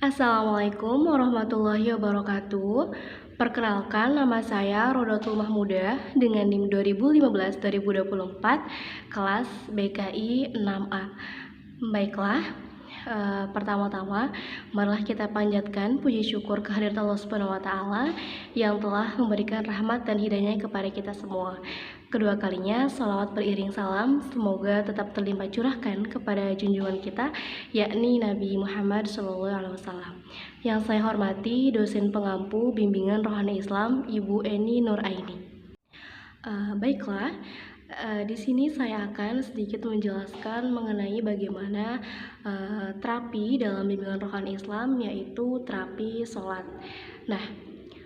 Assalamualaikum warahmatullahi wabarakatuh. Perkenalkan, nama saya Rodatul Mahmudah dengan NIM 2015-2024 kelas BKI 6A. Baiklah, pertama-tama marilah kita panjatkan puji syukur kehadirat Allah Subhanahu wa taala yang telah memberikan rahmat dan hidayahnya kepada kita semua. Kedua kalinya, salawat beriring salam semoga tetap terlimpah curahkan kepada junjungan kita, yakni Nabi Muhammad SAW. Yang saya hormati dosen pengampu bimbingan rohani Islam, Ibu Eni Nuraini. Baiklah, di sini saya akan sedikit menjelaskan mengenai bagaimana terapi dalam bimbingan rohani Islam, yaitu terapi sholat. Nah,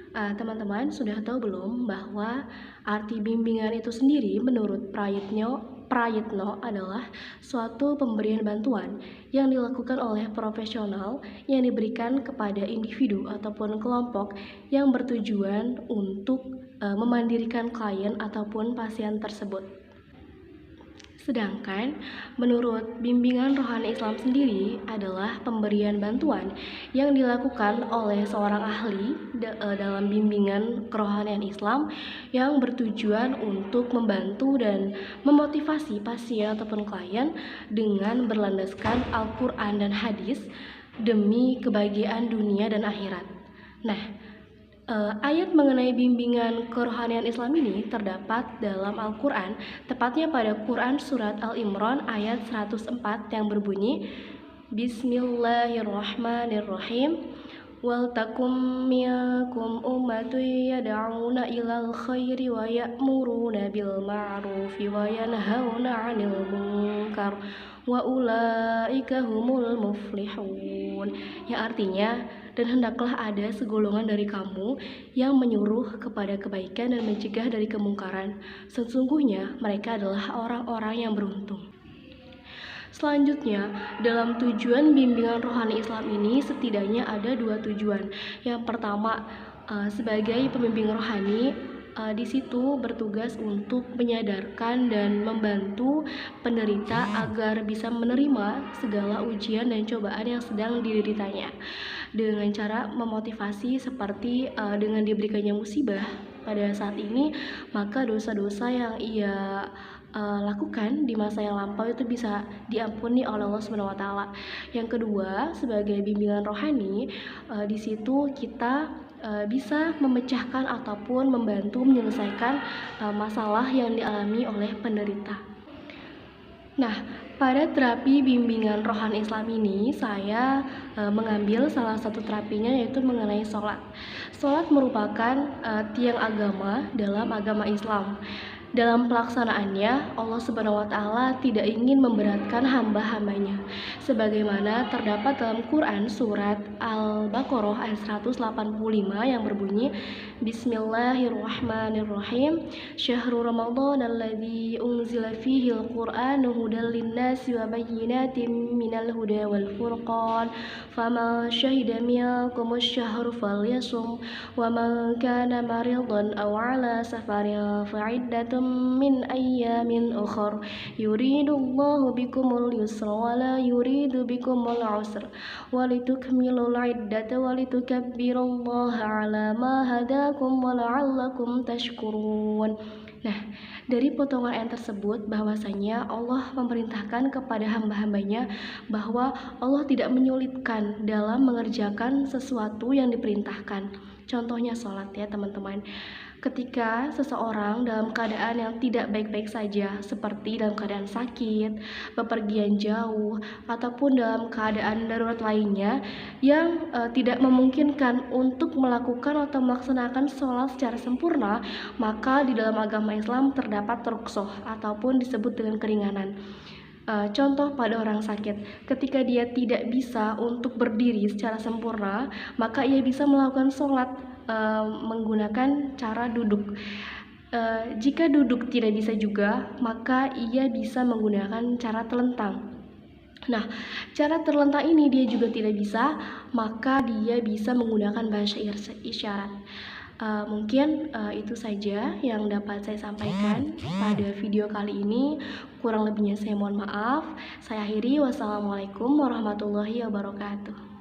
teman-teman sudah tahu belum bahwa arti bimbingan itu sendiri menurut Prayitno adalah suatu pemberian bantuan yang dilakukan oleh profesional yang diberikan kepada individu ataupun kelompok yang bertujuan untuk memandirikan klien ataupun pasien tersebut. Sedangkan menurut bimbingan rohani Islam sendiri adalah pemberian bantuan yang dilakukan oleh seorang ahli dalam bimbingan kerohanian Islam yang bertujuan untuk membantu dan memotivasi pasien ataupun klien dengan berlandaskan Al-Quran dan hadis demi kebahagiaan dunia dan akhirat. Nah, ayat mengenai bimbingan kerohanian Islam ini terdapat dalam Al-Quran, tepatnya pada Quran Surat Al-Imran ayat 104 yang berbunyi, Bismillahirrahmanirrahim, wal takum minkum ummatun yad'una ilal khairi wa ya'muruna bil ma'rufi wa yanhauna 'anil munkar wa ulaika humul muflihun. Yang artinya, dan hendaklah ada segolongan dari kamu yang menyuruh kepada kebaikan dan mencegah dari kemungkaran. Sesungguhnya mereka adalah orang-orang yang beruntung. Selanjutnya, dalam tujuan bimbingan rohani Islam ini setidaknya ada dua tujuan. Yang pertama, sebagai pembimbing rohani, di situ bertugas untuk menyadarkan dan membantu penderita agar bisa menerima segala ujian dan cobaan yang sedang dideritanya dengan cara memotivasi seperti dengan diberikannya musibah pada saat ini, maka dosa-dosa yang ia lakukan di masa yang lampau itu bisa diampuni oleh Allah Subhanahu wa taala. Yang kedua, sebagai bimbingan rohani, di situ kita bisa memecahkan ataupun membantu menyelesaikan masalah yang dialami oleh penderita. Nah, pada terapi bimbingan rohani Islam ini saya mengambil salah satu terapinya, yaitu mengenai sholat. Sholat merupakan tiang agama dalam agama Islam. Dalam pelaksanaannya, Allah Subhanahu wa taala tidak ingin memberatkan hamba-hambanya. Sebagaimana terdapat dalam Quran surat Al-Baqarah ayat 185 yang berbunyi, Bismillahirrahmanirrahim. Syahrul Ramadan alladzi unzila fihi al-Qur'anu hudal linnasi wa bayyinatin minal huda wal furqan. Faman syahida minkum asy-syahra falyasum wa man kana maridan aw 'ala safarin fa'iddatun min ayyamin ukhar yuridullahu bikumul yusra wa la yuridu bikumul usra wa litukmilul iddata wa litukabbirullaha 'ala ma hadakum wa la'allakum tashkurun. Nah, dari potongan ayat tersebut bahwasanya Allah memerintahkan kepada hamba-hambanya bahwa Allah tidak menyulitkan dalam mengerjakan sesuatu yang diperintahkan. Contohnya sholat ya teman-teman. Ketika seseorang dalam keadaan yang tidak baik-baik saja, seperti dalam keadaan sakit, bepergian jauh, ataupun dalam keadaan darurat lainnya yang tidak memungkinkan untuk melakukan atau melaksanakan sholat secara sempurna, maka di dalam agama Islam terdapat rukhsah ataupun disebut dengan keringanan. Contoh pada orang sakit, ketika dia tidak bisa untuk berdiri secara sempurna, maka ia bisa melakukan sholat menggunakan cara duduk. Jika duduk tidak bisa juga, maka ia bisa menggunakan cara telentang. Nah, cara terlentang ini dia juga tidak bisa, maka dia bisa menggunakan bahasa isyarat. Mungkin itu saja yang dapat saya sampaikan pada video kali ini. Kurang lebihnya saya mohon maaf. Saya akhiri. Wassalamualaikum warahmatullahi wabarakatuh.